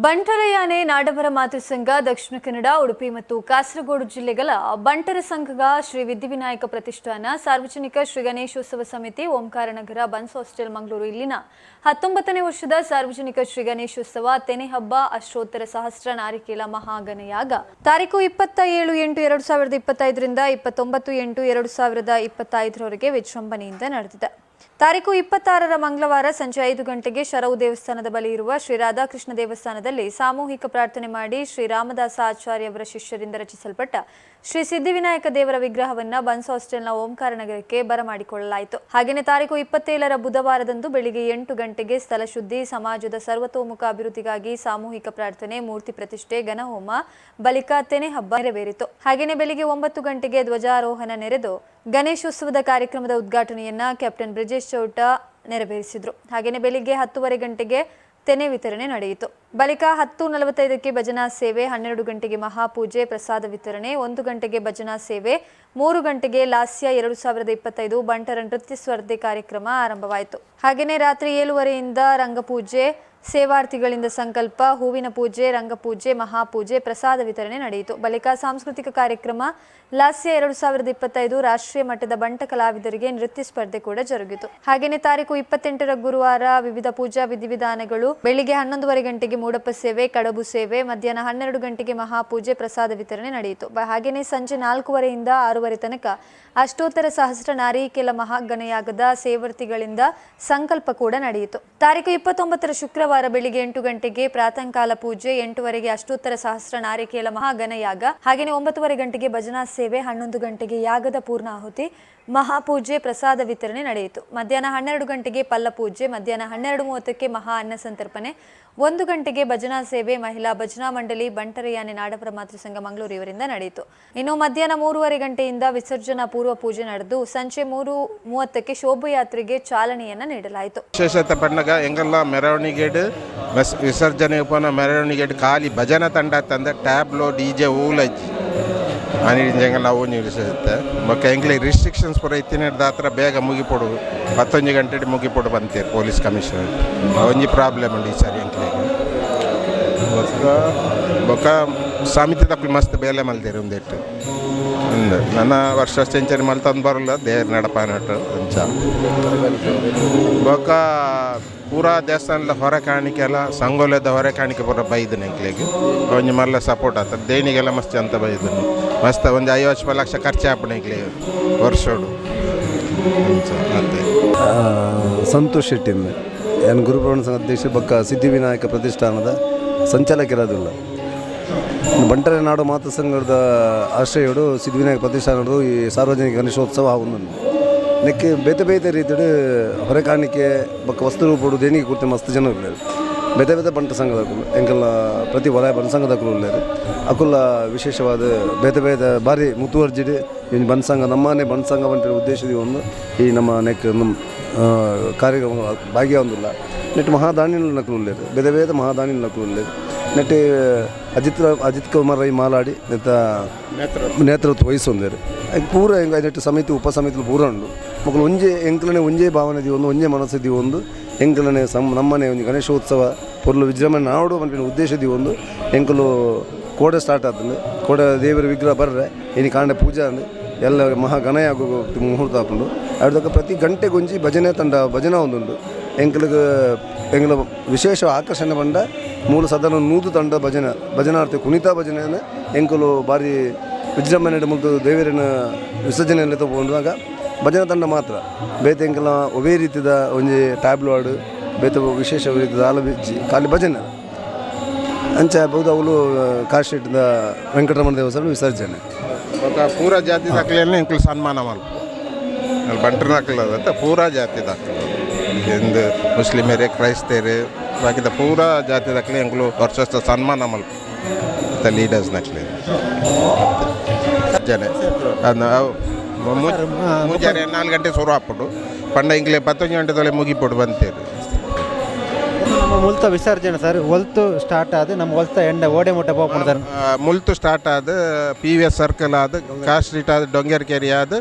ಬಂಟರಯಾನೆ ನಾಡವರ ಮಾತೃ ಸಂಘ ದಕ್ಷಿಣ ಕನ್ನಡ ಉಡುಪಿ ಮತ್ತು ಕಾಸರಗೋಡು ಜಿಲ್ಲೆಗಳ ಬಂಟರ ಸಂಘದ ಶ್ರೀ ವಿದ್ಯಾವಿನಾಯಕ ಪ್ರತಿಷ್ಠಾನ ಸಾರ್ವಜನಿಕ ಶ್ರೀ ಗಣೇಶೋತ್ಸವ ಸಮಿತಿ ಓಂಕಾರನಗರ ಬನ್ಸ್ ಹಾಸ್ಟೆಲ್ ಮಂಗಳೂರು ಇಲ್ಲಿನ 19ನೇ ವರ್ಷದ ಸಾರ್ವಜನಿಕ ಶ್ರೀ ಗಣೇಶೋತ್ಸವ ತೆನೆ ಹಬ್ಬ ಅಷ್ಟೋತ್ತರ ಸಹಸ್ರ ನಾರಿಕೇಲ ಮಹಾಗಣಯಾಗ ತಾರೀಕು 27/8/2025 ರಿಂದ 29/8/2025 ವಿಜೃಂಭಣೆಯಿಂದ ನಡೆದಿದೆ. ತಾರೀಕು 26ರ ಮಂಗಳವಾರ ಸಂಜೆ 5 ಗಂಟೆಗೆ ಶರವು ದೇವಸ್ಥಾನದ ಬಳಿ ಇರುವ ಶ್ರೀ ರಾಧಾಕೃಷ್ಣ ದೇವಸ್ಥಾನದಲ್ಲಿ ಸಾಮೂಹಿಕ ಪ್ರಾರ್ಥನೆ ಮಾಡಿ ಶ್ರೀ ರಾಮದಾಸ ಆಚಾರ್ಯವರ ಶಿಷ್ಯರಿಂದ ರಚಿಸಲ್ಪಟ್ಟ ಶ್ರೀ ಸಿದ್ಧಿವಿನಾಯಕ ದೇವರ ವಿಗ್ರಹವನ್ನು ಬನ್ಸ್ ಹಾಸ್ಟೆಲ್ನ ಓಂಕಾರನಗರಕ್ಕೆ ಬರಮಾಡಿಕೊಳ್ಳಲಾಯಿತು. ಹಾಗೆಯೇ ತಾರೀಕು 27ರ ಬುಧವಾರದಂದು ಬೆಳಿಗ್ಗೆ 8 ಗಂಟೆಗೆ ಸ್ಥಳ ಶುದ್ಧಿ, ಸಮಾಜದ ಸರ್ವತೋಮುಖ ಅಭಿವೃದ್ಧಿಗಾಗಿ ಸಾಮೂಹಿಕ ಪ್ರಾರ್ಥನೆ, ಮೂರ್ತಿ ಪ್ರತಿಷ್ಠೆ, ಘನಹೋಮ ಬಳಿಕ ತೆನೆ ಹಬ್ಬ ನೆರವೇರಿತು. ಹಾಗೆಯೇ ಬೆಳಿಗ್ಗೆ 9 ಗಂಟೆಗೆ ಧ್ವಜಾರೋಹಣ ನೆರೆದು ಗಣೇಶೋತ್ಸವದ ಕಾರ್ಯಕ್ರಮದ ಉದ್ಘಾಟನೆಯನ್ನ ಕ್ಯಾಪ್ಟನ್ ಬ್ರಿಜೇಶ್ ಚೌಟ ನೆರವೇರಿಸಿದರು. ಹಾಗೆಯೇ ಬೆಳಿಗ್ಗೆ 10:30 ಗಂಟೆಗೆ ತೆನೆ ವಿತರಣೆ ನಡೆಯಿತು. ಬಳಿಕ 10:45ಕ್ಕೆ ಭಜನಾ ಸೇವೆ, 12 ಗಂಟೆಗೆ ಮಹಾಪೂಜೆ, ಪ್ರಸಾದ ವಿತರಣೆ, 1 ಗಂಟೆಗೆ ಭಜನಾ ಸೇವೆ, 3 ಗಂಟೆಗೆ ಲಾಸ್ಯ 2025 ಬಂಟರ ನೃತ್ಯ ಸ್ಪರ್ಧೆ ಕಾರ್ಯಕ್ರಮ ಆರಂಭವಾಯಿತು. ಹಾಗೆಯೇ ರಾತ್ರಿ 7:30ರಿಂದ ರಂಗಪೂಜೆ, ಸೇವಾರ್ಥಿಗಳಿಂದ ಸಂಕಲ್ಪ, ಹೂವಿನ ಪೂಜೆ, ರಂಗಪೂಜೆ, ಮಹಾಪೂಜೆ, ಪ್ರಸಾದ ವಿತರಣೆ ನಡೆಯಿತು. ಬಳಿಕ ಸಾಂಸ್ಕೃತಿಕ ಕಾರ್ಯಕ್ರಮ, ಲಾಸ್ಯ 2025 ರಾಷ್ಟ್ರೀಯ ಮಟ್ಟದ ಬಂಟ ಕಲಾವಿದರಿಗೆ ನೃತ್ಯ ಸ್ಪರ್ಧೆ ಕೂಡ ಜರುಗಿತು. ಹಾಗೆಯೇ ತಾರೀಕು 28ರ ಗುರುವಾರ ವಿವಿಧ ಪೂಜಾ ವಿಧಿವಿಧಾನಗಳು, ಬೆಳಿಗ್ಗೆ 11:30 ಗಂಟೆಗೆ ಮೂಡಪ್ಪ ಸೇವೆ, ಕಡಬು ಸೇವೆ, ಮಧ್ಯಾಹ್ನ 12 ಗಂಟೆಗೆ ಮಹಾಪೂಜೆ, ಪ್ರಸಾದ ವಿತರಣೆ ನಡೆಯಿತು. ಹಾಗೆಯೇ ಸಂಜೆ 4:15ರಿಂದ 6:00 ತನಕ ಅಷ್ಟೋತ್ತರ ಸಹಸ್ರ ನಾರಿಕೇಲ ಮಹಾಗಣಯಾಗದ ಸೇವರ್ತಿಗಳಿಂದ ಸಂಕಲ್ಪ ಕೂಡ ನಡೆಯಿತು. ತಾರೀಕು 29ರ ಶುಕ್ರವಾರ ಬೆಳಿಗ್ಗೆ 8 ಗಂಟೆಗೆ ಪ್ರಾತಃಕಾಲ ಪೂಜೆ, 8:00ಗೆ ಅಷ್ಟೋತ್ತರ ಸಹಸ್ರ ನಾರಿಕೇಲ ಮಹಾಗಣಯಾಗ, ಹಾಗೆಯೇ 9:30 ಗಂಟೆಗೆ ಭಜನಾ ಸೇವೆ, 11 ಗಂಟೆಗೆ ಯಾಗದ ಪೂರ್ಣಾಹುತಿ, ಮಹಾಪೂಜೆ, ಪ್ರಸಾದ ವಿತರಣೆ ನಡೆಯಿತು. ಮಧ್ಯಾಹ್ನ 12 ಗಂಟೆಗೆ ಪಲ್ಲ ಪೂಜೆ, ಮಧ್ಯಾಹ್ನ 12:30ಕ್ಕೆ ಮಹಾ ಅನ್ನ ಸಂತರ್ಪಣೆ, 1 ಗಂಟೆಗೆ ಭಜನಾ ಸೇವೆ, ಮಹಿಳಾ ಭಜನಾ ಮಂಡಳಿ ಬಂಟರಯಾನೆ ನಾಡವರ ಮಾತೃ ಸಂಘ ಮಂಗಳೂರು ಇವರಿಂದ ನಡೆಯಿತು. ಇನ್ನು ಮಧ್ಯಾಹ್ನ 3:30 ಗಂಟೆಯಿಂದ ವಿಸರ್ಜನಾ ಪೂರ್ವ ಪೂಜೆ ನಡೆದು ಸಂಜೆ 3:30ಕ್ಕೆ ಶೋಭಾಯಾತ್ರೆಗೆ ಚಾಲನೆಯನ್ನ ನೀಡಲಾಯಿತು. ವಿಶೇಷತೆ ಪಂಡಗ ಎಂಗೆಲ್ಲ ಮೆರವಣಿಗೆ ವಿಸರ್ಜನೆ ಉಪನ ಮೆರವಣಿಗೆ ಖಾಲಿ ಭಜನಾ ತಂಡ ತಂದ ಟ್ಯಾಬ್ಲೋ ಡಿಜೆ ಊಲಜ್ಜಿ అని ನಾವು ನಿಲ್ಲಿಸುತ್ತೆ ಮತ್ತು ಎಂಗ್ಲಿ ರಿಸ್ಟ್ರಿಕ್ಷನ್ಸ್ ಪೂರ ಇತ್ತಿನ ಹತ್ರ ಬೇಗ ಮುಗಿಪೊಡು 11 ಗಂಟೆ ಮುಗಿಪೊಡು ಬಂತೀರಿ ಪೊಲೀಸ್ ಕಮಿಷನರ್ ಒಂಜಿ ಪ್ರಾಬ್ಲಮ್ ಉಂಡು ಈ ಸಾರಿ ಎಂಕ್ಲೆಗೆ ಬೊಕ್ಕ ಸಮಿತಿ ತಪ್ಪಿ ಮಸ್ತ್ ಬೇಲೆ ಮಲ್ದೇರಿ ಒಂದಿಟ್ಟು ಒಂದು ನನ್ನ ವರ್ಷ ಸೆಂಚುರಿ ಮಲ್ತಂದು ಬರಲ್ಲ ದೇವ್ರ ನಡಪಾನಟ್ಟು ಅಂಚ ಬೊಕ್ಕ ಪೂರಾ ದೇವಸ್ಥಾನದ ಹೊರ ಕಾಣಿಕೆಲ್ಲ ಸಂಗೋಲದ ಹೊರ ಕಾಣಿಕೆ ಪೂರ ಬೈದನು ಎಂಕ್ಲೆಗೆ ಒಂಜಿ ಮಲ್ಲ ಸಪೋರ್ಟ್ ಆಗ್ತದೆ ದೇಣಿಗೆಲ್ಲ ಮಸ್ತ್ ಅಂತ ಬೈದನು ಮಸ್ತ್ ಒಂದು 50 ಲಕ್ಷ ಖರ್ಚು ಹಾಪಣ ಎಂಕ್ಲೆಗೆ ವರ್ಷೋಡು ಅಂತೆ. ಸಂತೋಷ್ ಶೆಟ್ಟಿಂದ ಏನು ಗುರುಪ್ರವಣ ಸಂಘ ಅಧ್ಯಕ್ಷ ಬೊಕ್ಕ ಸಿದ್ಧಿವಿನಾಯಕ ಪ್ರತಿಷ್ಠಾನದ ಸಂಚಾಲಕರಾದಿಲ್ಲ ಬಂಟರ ನಾಡು ಮಾತೃ ಸಂಘದ ಆಶ್ರಯಡು ಸಿದ್ಧಿವಿನಾಯಕ ಪ್ರತಿಷ್ಠಾನದ್ದು ಈ ಸಾರ್ವಜನಿಕ ಗಣೇಶೋತ್ಸವ ಆಗುಂದು ನೆಕ್ಕೆ ಬೇತೆ ಬೇತೆ ರೀತಿಡು ಹೊರೆ ಕಾಣಿಕೆ ಬೊಕ್ಕ ವಸ್ತು ರೂಪಡು ದೇಣಿಗೆ ಕೊಡ್ತೆ ಮಸ್ತ್ ಜನ ಇರ್ಲೇರು ಬೇತೆ ಬೇತೆ ಬಂಟ ಸಂಘದ ಎಂಕಲ್ಲ ಪ್ರತಿ ವಲಯ ಬನ್ ಸಂಘದ ಇರ್ಲೇರು ಅಕುಲ್ಲ ವಿಶೇಷವಾದ ಬೇತೆ ಬೇತೆ ಭಾರಿ ಮುತುವರ್ಜಿಡು ಇನ್ನು ಬನ್ ಸಂಘ ನಮ್ಮನೆ ಬನ್ ಸಂಘ ಬಂಟಿರೋ ಉದ್ದೇಶದ ಒಂದು ಈ ನಮ್ಮ ನೆಕ್ ನಮ್ಮ ಕಾರ್ಯಕ್ರಮ ಭಾಗಿಯಾಗೊಂದಿಲ್ಲ ನೆಟ್ಟು ಮಹಾದಾನಿಗಳು ನಕಲು ಉಳ್ಳೇರು ಬೇತೆ ಬೇತೆ ಮಹಾದಾನಿಗಳು ನಕಲು ಉಳ್ಳೇರು ನೆಟ್ಟು ಅಜಿತ್ ಕುಮಾರ್ ರೈ ಮಾಲಾಡಿ ನೆತ್ತ ನೇತೃತ್ವ ವಹಿಸೊಂದೇರು ಪೂರ ಹೆಂಗೆ ನೆಟ್ಟು ಸಮಿತಿ ಉಪ ಸಮಿತಿಲು ಪೂರ ಉಂಡು ಮಕ್ಕಳು ಒಂಜೆ ಎಂಕಲನೆ ಒಂಜೇ ಭಾವನೆ ಒಂದು ಒಂಜೇ ಮನಸ್ಸು ಒಂದು ಎಂಕಲನೆ ನಮ್ಮನೆ ಒಂದು ಗಣೇಶೋತ್ಸವ ಪೊರ್ಲು ವಿಜೃಂಭಣೆ ನಾಡು ಬಂಟಿನ ಉದ್ದೇಶದಿ ಒಂದು ಎಂಕಲು ಕೋಡೆ ಸ್ಟಾರ್ಟ್ ಆಗ್ತದೆ ಕೋಡೆ ದೇವರ ವಿಗ್ರಹ ಬರ್ರೆ ಇನ್ನು ಕಾಂಡೆ ಪೂಜೆ ಅಂದ್ರೆ ಎಲ್ಲ ಮಹಾಗಣಯ ಆಗೋ ಮುಹೂರ್ತ ಹಾಕೊಂಡು ಅಡ್ದಕ್ಕೆ ಪ್ರತಿ ಗಂಟೆಗೊಂಜಿ ಭಜನೆ ತಂಡ ಭಜನಾ ಒಂದುಂಡು ಎಂಗಳ ವಿಶೇಷ ಆಕರ್ಷಣೆ ಬಂದ ಮೂಲ ಸಾಧಾರಣ 100 ತಂಡ ಭಜನಾರ್ಥಿ ಕುಣಿತ ಭಜನೆಯನ್ನು ಎಂಕಲು ಭಾರಿ ವಿಜೃಂಭಣೆ ಮುಗಿದು ದೇವರಿನ ವಿಸರ್ಜನೆಯಲ್ಲಿ ತಗೊಂಡಾಗ ಭಜನಾ ತಂಡ ಮಾತ್ರ ಬೇತೆ ಎಂಕೆಲ್ಲ ಒವೇ ರೀತಿಯ ಒಂಜಿ ಟ್ಯಾಬ್ಲಾಡ್ ಬೇತೆ ವಿಶೇಷ ರೀತಿಯ ಆಲಬಿಜ್ಜಿ ಖಾಲಿ ಭಜನೆ ಅಂಚೆ ಬಹುದು ಅವಳು ಕಾಶೆಟ್ಟಿದ ವೆಂಕಟರಮಣ ದೇವಸ್ಥಾನ ವಿಸರ್ಜನೆ ಪೂರಾ ಜಾತಿ ದಾಖಲೆಯನ್ನು ಎಂಕಲು ಸನ್ಮಾನ ಮಾಡಿ ಬಂಟರ ದಾಖಲದಂತ ಪೂರಾ ಜಾತಿ ದಾಖಲೆ ಎಂದು ಮುಸ್ಲಿಮರೇ ಕ್ರೈಸ್ತರೇ ಬಾಕಿದ ಪೂರಾ ಜಾತಿ ದಾಖಲೆ ಎಂಕಲು ವರ್ಷದ ಸನ್ಮಾನ ಮಲ್ಪ ಲೀಡರ್ಸ್ ನಕ್ಲೆ ಜನ ಮುಂಜಾನೆ 4 ಗಂಟೆ ಶುರು ಹಾಕ್ಬಿಟ್ಟು ಪಂಡ ಇಂಗ್ಲೆ 11 ಗಂಟೆ ತೊಲೆ ಮುಗಿಬಿಟ್ಟು ಬಂತೇರಿ ನಮ್ಮ ಮುಲ್ತ ವಿಸರ್ಜನೆ ಸರ್ ಒಲ್ತು ಸ್ಟಾರ್ಟ್ ಆದ ನಮ್ಮ ಒಲ್ತ ಎಂಡ ಓಡೆ ಮುಟ್ಟ ಹೋಗ್ಬಿಡ್ತಾರೆ ಮುಲ್ತು ಸ್ಟಾರ್ಟ್ ಆದ PVS ಸರ್ಕಲ್ ಆದ ಕಾರ್ ಸ್ಟ್ರೀಟ್ ಆದ ಡೊಂಗೇರ್ ಕೆರೆ ಆದ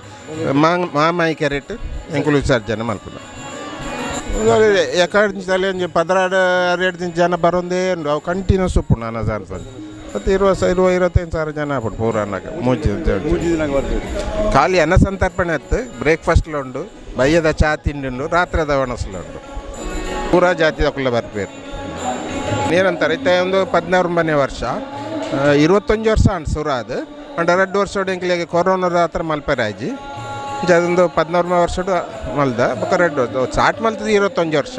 ಮಾಮಾಯಿ ಕೆರೆಟ್ ಎಂಕುಲು ವಿಸರ್ಜನೆ ಮಲ್ಪುನ ಎಕಡೆ ಒಂಜಿ 16-17 ಜನ ಬರೋದೇ ಉಂಡು ಅವು ಕಂಟಿನ್ಯೂಸ್ ಉಪ್ಪುಂಡು ಅನ್ನ ಜಾನ್ಸನ್ ಮತ್ತು 20-25 ಜನ ಆಗ್ಬಿಟ್ಟು ಪೂರನ್ನಾಗ ಮೂಜಿ ಖಾಲಿ ಅನ್ನ ಸಂತರ್ಪಣೆ ಇತ್ತು. ಬ್ರೇಕ್ಫಾಸ್ಟ್ಲು ಉಂಡು, ಬಯ್ಯದ ಚಾ ತಿಂಡಿ ಉಂಡು, ರಾತ್ರಿದ ಒಣಸಲು ಉಂಡು. ಪೂರಾ ಜಾತಿ ತಗೊಳ್ಳ ಬರ್ಬೇರು ಏನಂತಾರೆ ಇತ್ತ ಒಂದು 14ನೇ ವರ್ಷ 21 ವರ್ಷ ಅಂಡ್ ಸುರಾದು ಅಂಡ್ 2 ವರ್ಷ ಎಂಕ್ಲಿಗೆ ಕೊರೋನಾದ ಹತ್ರ ಮಲ್ಪರಾಜಿ ಅದೊಂದು 14ನೇ ವರ್ಷ ಮಲ್ದ ಬೊಕ್ಕ 2 ಸ್ಟಾರ್ಟ್ ಮಲ್ತದ 21 ವರ್ಷ.